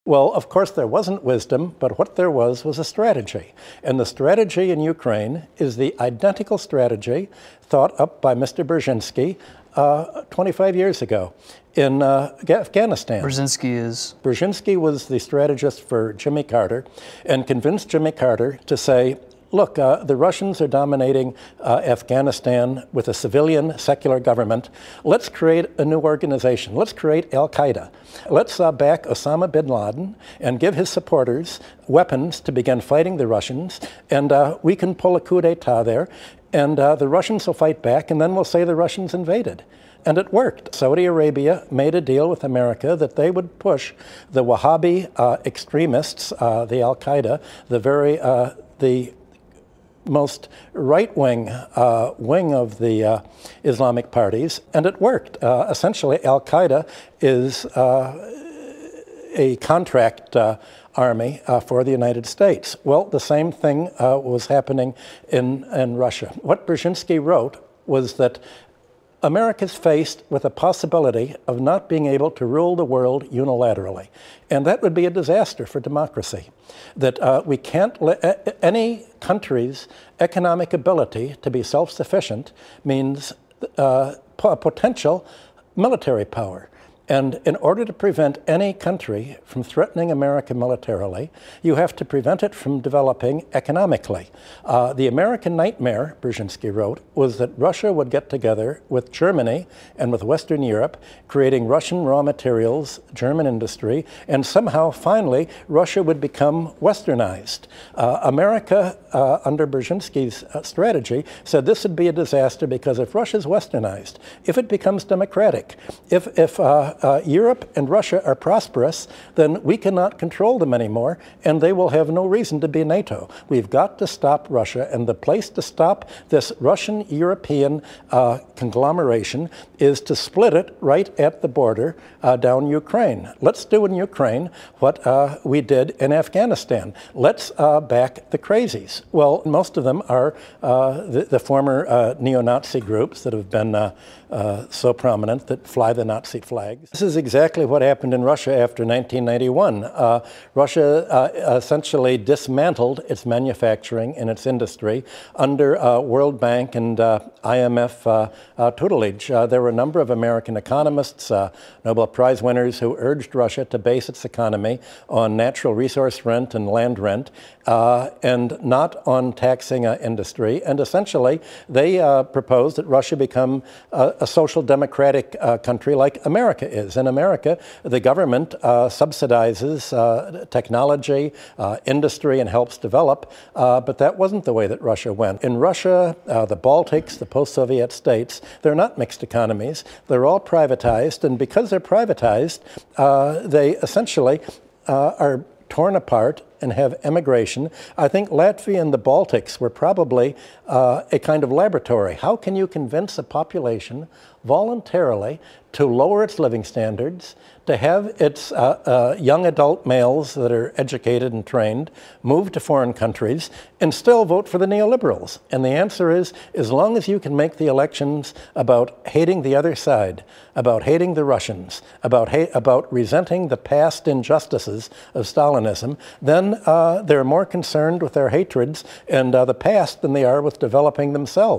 Well, of course, there wasn't wisdom, but what there was a strategy. And the strategy in Ukraine is the identical strategy thought up by Mr. Brzezinski 25 years ago in Afghanistan. Brzezinski was the strategist for Jimmy Carter and convinced Jimmy Carter to say, look, the Russians are dominating Afghanistan with a civilian, secular government. Let's create a new organization. Let's create Al-Qaeda. Let's back Osama bin Laden and give his supporters weapons to begin fighting the Russians. And we can pull a coup d'etat there. And the Russians will fight back, and then we'll say the Russians invaded. And it worked. Saudi Arabia made a deal with America that they would push the Wahhabi extremists, the Al-Qaeda, the most right-wing wing of the Islamic parties, and it worked. Essentially, Al-Qaeda is a contract army for the United States. Well, the same thing was happening in Russia. What Brzezinski wrote was that America's faced with a possibility of not being able to rule the world unilaterally. And that would be a disaster for democracy. That we can't let any country's economic ability to be self-sufficient means potential military power. And in order to prevent any country from threatening America militarily, you have to prevent it from developing economically. The American nightmare, Brzezinski wrote, was that Russia would get together with Germany and with Western Europe, creating Russian raw materials, German industry, and somehow, finally, Russia would become westernized. America, under Brzezinski's strategy, said this would be a disaster because if Russia's westernized, if it becomes democratic, if Europe and Russia are prosperous, then we cannot control them anymore, and they will have no reason to be NATO. We've got to stop Russia, and the place to stop this Russian-European conglomeration is to split it right at the border down Ukraine. Let's do in Ukraine what we did in Afghanistan. Let's back the crazies. Well, most of them are the former neo-Nazi groups that have been so prominent that fly the Nazi flags. This is exactly what happened in Russia after 1991. Russia essentially dismantled its manufacturing and its industry under World Bank and IMF tutelage. There were a number of American economists, Nobel Prize winners, who urged Russia to base its economy on natural resource rent and land rent and not on taxing industry. And essentially, they proposed that Russia become a social democratic country like America is. In America, the government subsidizes technology, industry, and helps develop, but that wasn't the way that Russia went. In Russia, the Baltics, the post-Soviet states, they're not mixed economies. They're all privatized, and because they're privatized, they essentially are torn apart and have emigration. I think Latvia and the Baltics were probably a kind of laboratory. How can you convince a population voluntarily to lower its living standards, to have its young adult males that are educated and trained move to foreign countries and still vote for the neoliberals? And the answer is, as long as you can make the elections about hating the other side, about hating the Russians, about resenting the past injustices of Stalinism, then they're more concerned with their hatreds and the past than they are with developing themselves.